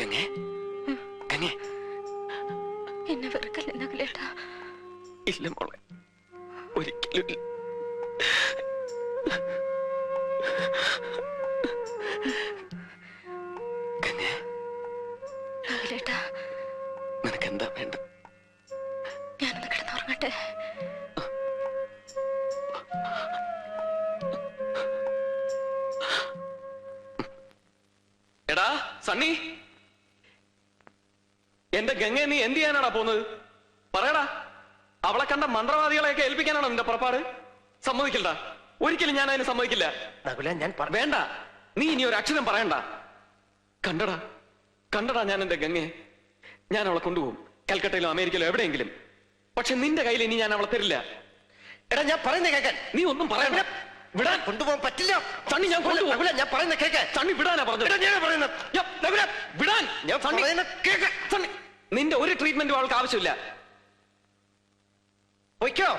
ഗംഗേ, ഗംഗേ, എന്നെ വെറുക്കല്ലേ നകുലേട്ടാ. ഇല്ല മോളെ, ഒരിക്കലും ഗംഗേ. നകുലേട്ടാ, നിനക്ക് എന്താ വേണ്ട? ഞാനൊന്ന് കിടന്നുറങ്ങട്ടെ. എടാ സണ്ണി, എന്റെ ഗംഗയെ നീ എന്ത് ചെയ്യാനാടാ പോകുന്നത്? പറയടാ. അവളെ കണ്ട മന്ത്രവാദികളെയൊക്കെ ഏൽപ്പിക്കാനാണോ നിന്റെ പുറപ്പാട്? സമ്മതിക്കില്ല, ഒരിക്കലും ഞാൻ അതിന് സമ്മതിക്കില്ല. വേണ്ട, നീ ഇനി ഒരു അക്ഷരം പറയണ്ട. കണ്ടടാ, കണ്ടടാ ഞാൻ എന്റെ ഗംഗയെ. ഞാൻ അവളെ കൊണ്ടുപോകും, കൽക്കട്ടയിലോ അമേരിക്കയിലോ എവിടെയെങ്കിലും. പക്ഷെ നിന്റെ കയ്യിൽ ഇനി ഞാൻ അവളെ തരില്ല. എടാ, ഞാൻ പറയുന്ന കേൾക്കാൻ നീ ഒന്നും പറയണ്ട. വിടാൻ കൊണ്ടുപോകാൻ പറ്റില്ല. സണ്ണി, ഞാൻ കൊണ്ടുപോകും. ഞാൻ പറയുന്ന കേൾക്കാൻ. സണ്ണി വിടാനാ പറഞ്ഞത്. വിടാൻ. സണ്ണി, നിന്റെ ഒരു ട്രീറ്റ്മെന്റും അവൾക്ക് ആവശ്യമില്ല. വയ്ക്കോ,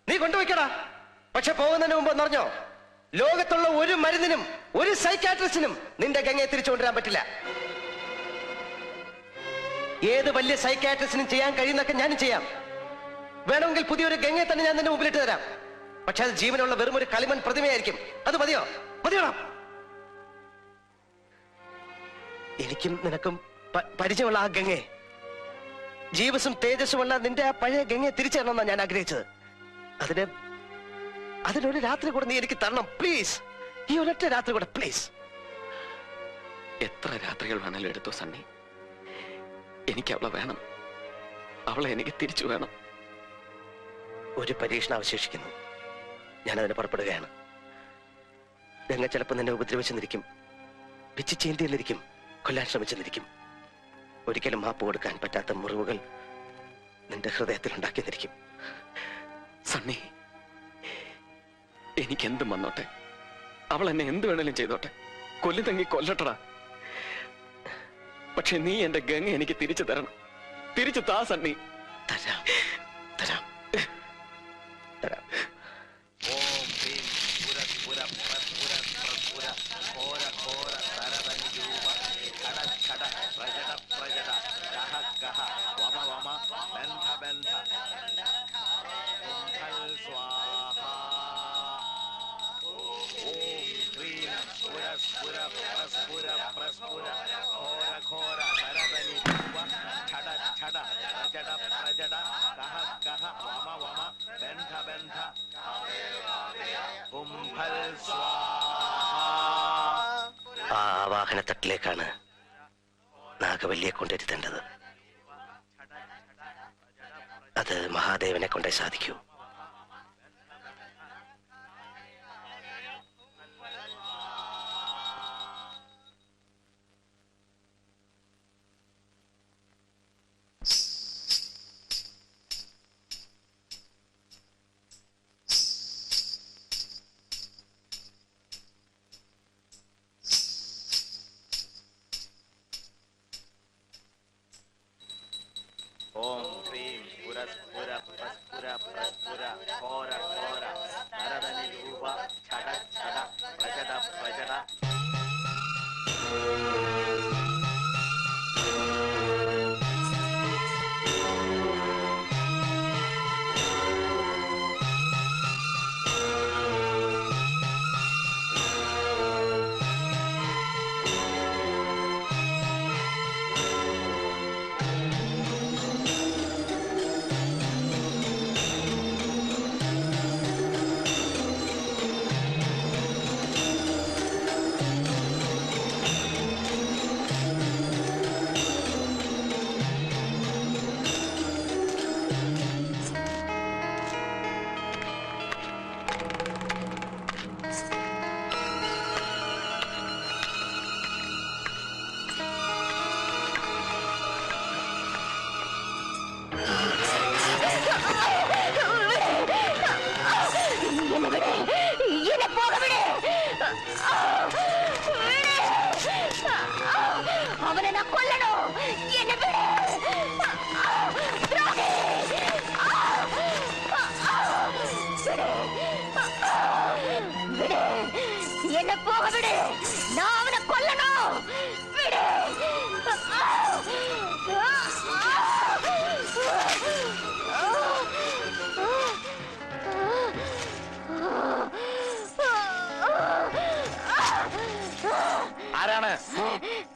നീ കൊണ്ടുപോയിക്കടാ. പക്ഷെ പോകുന്നതിന് മുമ്പ് എന്നറിഞ്ഞോ, ലോകത്തുള്ള ഒരു മരുന്നിനും ഒരു സൈക്കാട്രിസ്റ്റിനും നിന്റെ ഗംഗയെ തിരിച്ചു കൊണ്ടുവരാൻ പറ്റില്ല. ഏത് വലിയ സൈക്കാട്രിസ്റ്റിനും ചെയ്യാൻ കഴിയുന്നൊക്കെ ഞാനും ചെയ്യാം. വേണമെങ്കിൽ പുതിയൊരു ഗംഗയെ തന്നെ ഞാൻ നിന്റെ മുമ്പിലിട്ട് തരാം. പക്ഷെ അത് ജീവനുള്ള വെറും ഒരു കളിമൺ പ്രതിമയായിരിക്കും. അത് മതിയോ? മതിയോടാ. എനിക്കും നിനക്കും പരിചയമുള്ള ആ ഗംഗയെ, ജീവസും തേജസ്സുമുള്ള നിന്റെ ആ പഴയ ഗംഗയെ തിരിച്ചു തരണമെന്നാണ് ഞാൻ ആഗ്രഹിച്ചത്. അതിനൊരു രാത്രി കൂടെ നീ എനിക്ക് തരണം പ്ലീസ്. ഈ ഒരൊറ്റ രാത്രി കൂടെ പ്ലീസ്. എത്ര രാത്രികൾ വേണമല്ലോ എടുത്തോ സണ്ണി, എനിക്ക് അവളെ വേണം. അവളെ എനിക്ക് തിരിച്ചു വേണം. ഒരു പരീക്ഷണം അവശേഷിക്കുന്നു. ഞാനതിന് പുറപ്പെടുകയാണ്. ഗംഗ ചിലപ്പോൾ നിന്നെ ഉപദ്രവിച്ചെന്നിരിക്കും, പിച്ച് ചീന്തിയെന്നിരിക്കും, കൊല്ലാൻ ശ്രമിച്ചെന്നിരിക്കും. ഒരിക്കലും മാപ്പ് കൊടുക്കാൻ പറ്റാത്ത മുറിവുകൾ നിന്റെ ഹൃദയത്തിൽ ഉണ്ടാക്കിയെന്നിരിക്കും. സണ്ണി, എനിക്കെന്തും വന്നോട്ടെ, അവൾ എന്നെ എന്ത് വേണേലും ചെയ്തോട്ടെ, കൊല്ലുതെങ്ങി കൊല്ലട്ടടാ. പക്ഷെ നീ എന്റെ ഗംഗ എനിക്ക് തിരിച്ചു തരണം. തിരിച്ചു താ സണ്ണി. തരാം, തരാം, തരാം. ആ വാഹനത്തട്ടിലേക്കാണ് നാഗവല്ലിയെ കൊണ്ടിരുത്തേണ്ടത്. അത് മഹാദേവനെ കൊണ്ടേ സാധിക്കൂ.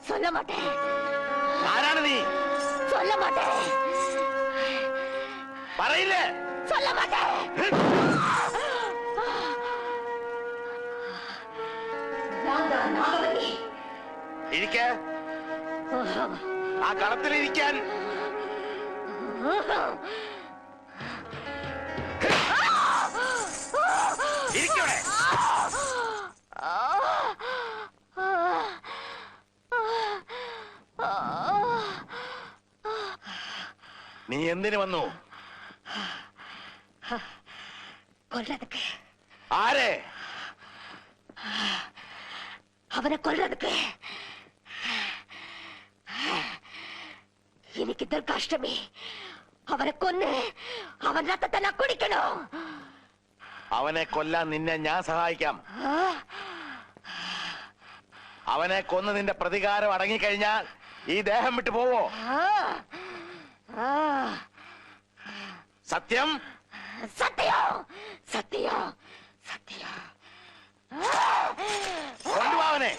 சொல்ல மாட்டேன். ആരാണ് നീ? சொல்ல மாட்டேன். പറയില്ലേ? சொல்ல மாட்டேன். നാഗവല്ലി. ഇരിക്ക. ആ കളത്തിലിരിക്കാൻ. ഇരിക്കവിടെ. നീ എന്തിനു വന്നു? കൊല്ലതുക്ക്. ആരെ? അവനെ കൊല്ലതുക്ക്. എനിക്ക് ദുർഗാഷ്ടമി. അവനെ കൊന്ന് അവൻ രക്തത്തെ ഞാൻ കുടിക്കണോ? അവനെ കൊല്ലാൻ നിന്നെ ഞാൻ സഹായിക്കാം. അവനെ കൊന്ന് നിന്റെ പ്രതികാരം അടങ്ങിക്കഴിഞ്ഞാൽ ഈ ദേഹം വിട്ടു പോവോ? സത്യം? സത്യം സത്യം സത്യം. കൊണ്ടുപോ അവനെ.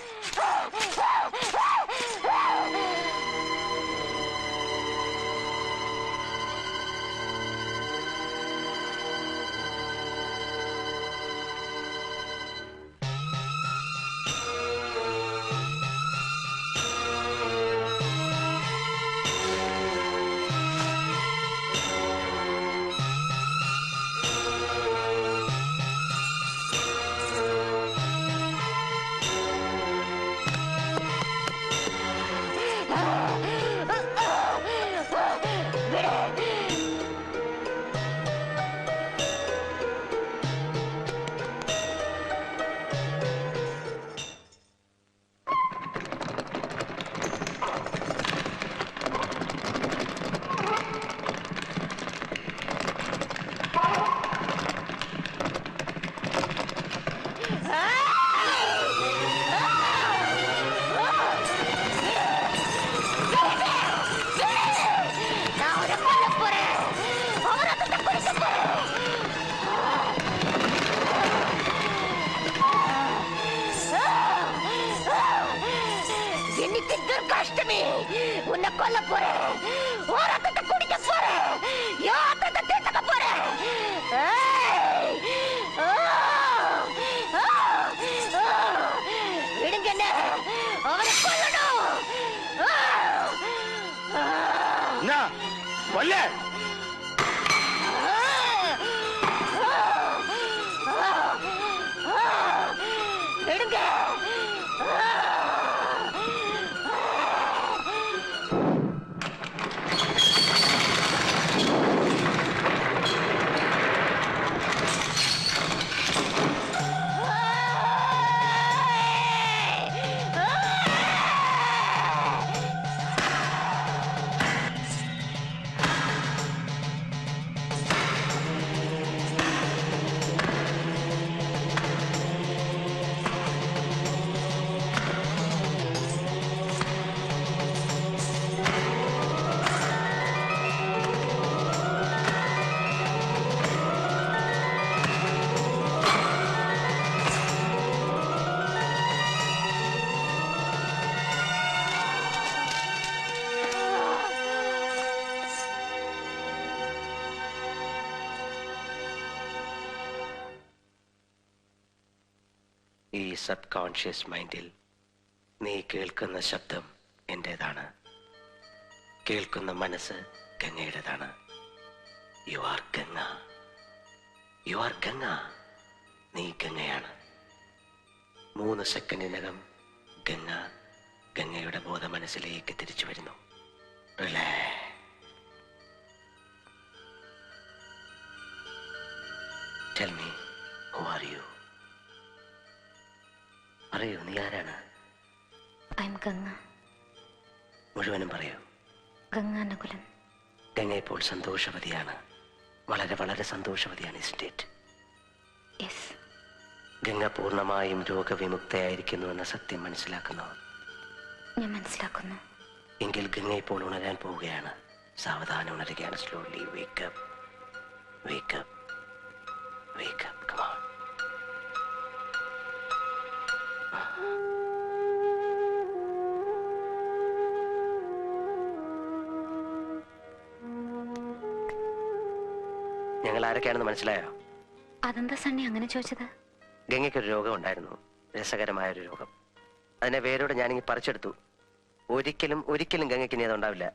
உன்னை கொல்ல போறேன். ஓரத்தை குடிக்க போறேன். யாத்திரத்தை தீர்த்துக்க போறேன். விடுங்க, அவனை கொல்லணும். കൊല്ല. விடுங்க. ഈ സബ് കോൺഷ്യസ് മൈൻഡിൽ നീ കേൾക്കുന്ന ശബ്ദം എന്റേതാണ്. കേൾക്കുന്ന മനസ്സ് ഗംഗയുടേതാണ്. You are Ganga. You are Ganga. നീ ഗംഗയാണ്. 3 സെക്കൻഡിനകം ഗംഗ ഗംഗയുടെ ബോധ മനസ്സിലേക്ക് തിരിച്ചു വരുന്നു. Tell me, who are you? പറയൂ, നീ ആരാണ്? I'm ഗംഗ. മുഴുവനും പറയൂ. ഗംഗാനകുലൻ. ഗംഗ ഇപ്പോൾ സന്തോഷവതിയാണ്. വളരെ വളരെ സന്തോഷവതിയാണ്. ഇസ്റ്റേറ്റ്. യെസ്. ഗംഗ പൂർണ്ണമായും രോഗവിമുക്തയായിരിക്കുന്നുവെന്ന സത്യം മനസ്സിലാക്കുന്നു. ഞാൻ മനസ്സിലാക്കുന്നു. എങ്കിൽ ഗംഗ ഇപ്പോൾ ഉണരാൻ പോവുകയാണ്. സാവധാനം ഉണരുകയാണ്. Slowly wake up, wake up, wake up. Come on. ഞങ്ങൾ ആരൊക്കെയാണെന്ന് മനസ്സിലായോ? അതെന്താ സണ്ണി അങ്ങനെ ചോദിച്ചത്? ഗംഗയ്ക്കൊരു രോഗം ഉണ്ടായിരുന്നു, രസകരമായൊരു രോഗം. അതിനെ വേരോടെ ഞാനിങ്ങി പറിച്ചെടുത്തു. ഒരിക്കലും ഒരിക്കലും ഗംഗയ്ക്ക് ഇനി അതുണ്ടാവില്ല.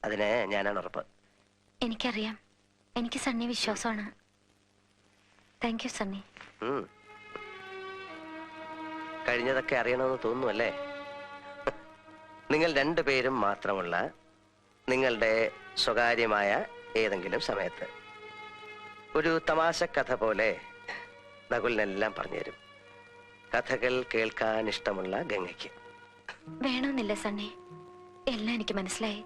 അതിന് ഞാനാണ് ഉറപ്പ്. എനിക്കറിയാം. എനിക്ക് സണ്ണി വിശ്വാസമാണ്. Thank you Sunny. കഴിഞ്ഞതൊക്കെ അറിയണമെന്ന് തോന്നുന്നു അല്ലേ? നിങ്ങൾ രണ്ടുപേരും മാത്രമുള്ള നിങ്ങളുടെ സ്വകാര്യമായ ഏതെങ്കിലും സമയത്ത് ഒരു തമാശ കഥ പോലെ നകുലിനെല്ലാം പറഞ്ഞുതരും. കഥകൾ കേൾക്കാൻ ഇഷ്ടമുള്ള ഗംഗയ്ക്ക്. വേണമെന്നില്ല സണ്ണി, എല്ലാം എനിക്ക് മനസ്സിലായി.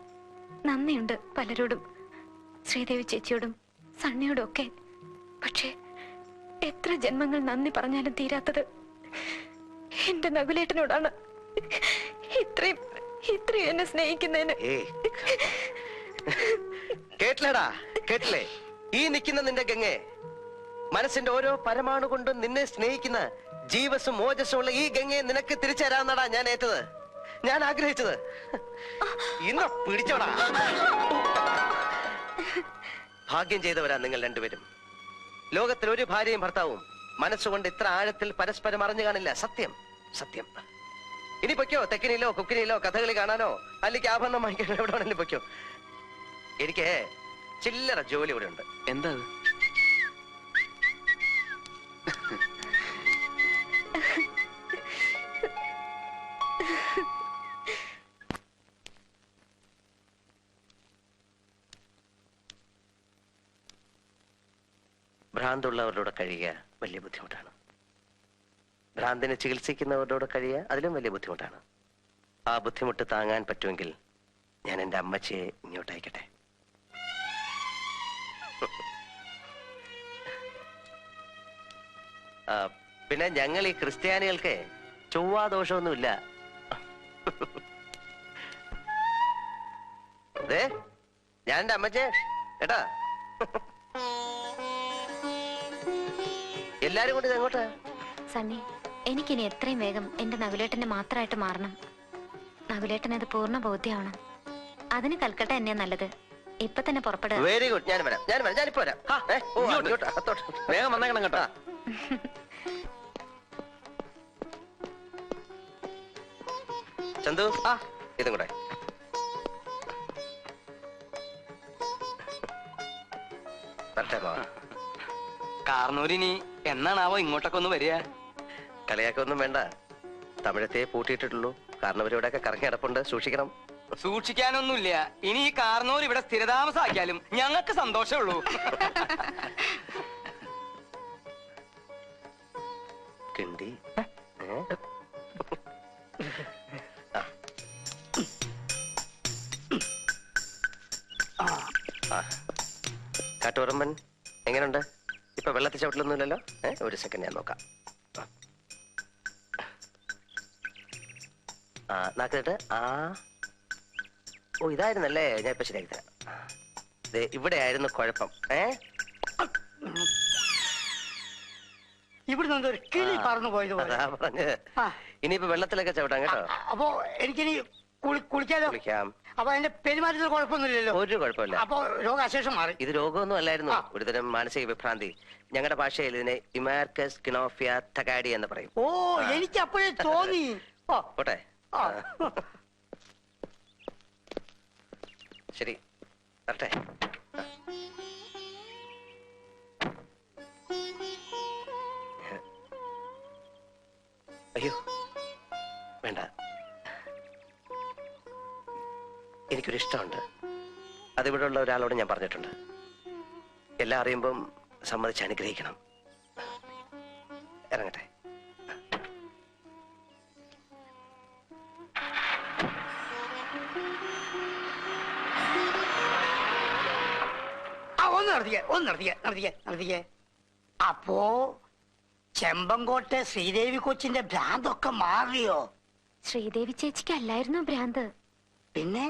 നന്ദിയുണ്ട് പലരോടും, ശ്രീദേവി ചേച്ചിയോടും സണ്ണിയോടും ഒക്കെ. പക്ഷേ എത്ര ജന്മങ്ങൾ നന്ദി പറഞ്ഞാലും തീരാത്തത് എന്റെ നകുലേട്ടനോടാണ്. ഇത്രയും എന്നെ സ്നേഹിക്കുന്നതിന്. കേട്ടില്ലടാ, കേട്ടില്ലേ? ഈ നിൽക്കുന്ന നിന്റെ ഗംഗയെ, മനസ്സിന്റെ ഓരോ പരമാണു കൊണ്ടും നിന്നെ സ്നേഹിക്കുന്ന ജീവസും ഓജസ്സും ഉള്ള ഈ ഗംഗയെ നിനക്ക് തിരിച്ചു തരാമെന്നടാ ഞാൻ ഏറ്റത്, ഞാൻ ആഗ്രഹിച്ചത്. ഇന്ന് പിടിച്ചോടാ. ഭാഗ്യം ചെയ്തവരാ നിങ്ങൾ രണ്ടുപേരും. ലോകത്തിൽ ഒരു ഭാര്യയും ഭർത്താവും മനസ്സുകൊണ്ട് ഇത്ര ആഴത്തിൽ പരസ്പരം അറിഞ്ഞു കാണില്ല. സത്യം, സത്യം. ഇനി പൊയ്ക്കോ, തെക്കിനിയിലോ കുക്കിനിയിലോ കഥകളി കാണാനോ അല്ലെങ്കിൽ ആഭരണം വാങ്ങിക്കാനോ എവിടെ വേണമെങ്കിലും പൊയ്ക്കോ. എനിക്ക് ചില്ലറ ജോലി ഇവിടെ ഉണ്ട്. എന്താ? ഭ്രാന്തുള്ളവരോട് കഴിയുക വലിയ ബുദ്ധിമുട്ടാണ്. ഭ്രാന്തിനെ ചികിത്സിക്കുന്നവരോട് കഴിയുക അതിലും വലിയ ബുദ്ധിമുട്ടാണ്. ആ ബുദ്ധിമുട്ട് താങ്ങാൻ പറ്റുമെങ്കിൽ ഞാൻ എൻ്റെ അമ്മച്ചിയെ ഇങ്ങോട്ട് അയക്കട്ടെ. പിന്നെ ഞങ്ങൾ ഈ ക്രിസ്ത്യാനികൾക്ക് ചൊവ്വാദോഷമൊന്നുമില്ല. അതെ, ഞാൻ എൻ്റെ അമ്മച്ചേ കേട്ടാ. എല്ലാരും കൂടി ഇതെങ്ങോട്ടാ? സണ്ണി, എനിക്കിനി എത്രയും വേഗം എന്റെ നകുലേട്ടനെ മാത്രമായിട്ട് മാറണം. നകുലേട്ടൻ അത് പൂർണ്ണ ബോധ്യമാവണം. അതിന് കൽക്കട്ട എന്നെയാ നല്ലത്. ഇപ്പൊ തന്നെ പുറപ്പെടുക. Very good. ഞാൻ വരാം, ഞാനിപ്പോ വരാം. വേഗം വന്നേക്കണം കേട്ടോ. ചന്തു, ഇതും കൂടെ. കാർന്നൂരിനി എന്നാണാവോ ഇങ്ങോട്ടൊക്കെ ഒന്ന് വരിക? കളിയാക്കൊന്നും വേണ്ട. തമിഴത്തെ പൂട്ടിയിട്ടുള്ളൂ. കാരണം ഇവിടെയൊക്കെ കറങ്ങി കിടപ്പുണ്ട്, സൂക്ഷിക്കണം. സൂക്ഷിക്കാനൊന്നുമില്ല. ഇനി ഈ കാർന്നൂർ ഇവിടെ സ്ഥിരതാമസാക്കിയാലും ഞങ്ങൾക്ക് സന്തോഷമുള്ളൂ. കിണ്ടി കാട്ടൂറമ്പൻ എങ്ങനെയുണ്ട്? ഇപ്പൊ വെള്ളത്തിൽ ചവിട്ടിലൊന്നുമില്ലല്ലോ? ഒരു സെക്കൻഡ് ഞാൻ നോക്കാം. നാക്കിട്ട് ഓ ഇതായിരുന്നല്ലേ. ഞാൻ ഇപ്പൊ ശരിയാക്കി തരാം. ഇവിടെ ആയിരുന്നു കുഴപ്പം. ഇവിടുന്ന് ഒരു കിളി പറന്നു പോയത് പോലെ. അതാ പറഞ്ഞത്. ഇനിയിപ്പോ വെള്ളത്തിലൊക്കെ ചവിട്ടാം കേട്ടോ. അപ്പൊ എനിക്കിനി കുളിക്കാലോ? കുളിക്കാം. അപ്പൊ എന്റെ പെരുമാറ്റത്തിൽ കുഴപ്പമൊന്നുമില്ലല്ലോ? ഒരു കുഴപ്പമില്ല. അപ്പൊ രോഗാശേഷം മാറി. ഇത് രോഗമൊന്നും അല്ലായിരുന്നു, ഒരുതരം മാനസിക വിഭ്രാന്തി. ഞങ്ങളുടെ ഭാഷയിൽ ഇതിനെ ഇമാർക്കസ് കിനോഫിയ തകാഡി എന്ന് പറയും. ഓ, എനിക്ക് അപ്പോഴേ തോന്നി. പോട്ടെ. ശരി, വരട്ടെ. അയ്യോ വേണ്ട, എനിക്കൊരു ഇഷ്ടമുണ്ട്. അതിവിടെ ഉള്ള ഒരാളോട് ഞാൻ പറഞ്ഞിട്ടുണ്ട്. എല്ലാം അറിയുമ്പം സമ്മതിച്ച് അനുഗ്രഹിക്കണം. ഇറങ്ങട്ടെ. ഒന്ന് നടത്തിക്കേ. അപ്പോ ചെമ്പങ്കോട്ടെ ശ്രീദേവി കൊച്ചിന്റെ ഭ്രാന്തൊക്കെ മാറിയോ? ശ്രീദേവി ചേച്ചിക്ക് അല്ലായിരുന്നു ഭ്രാന്ത്. പിന്നെ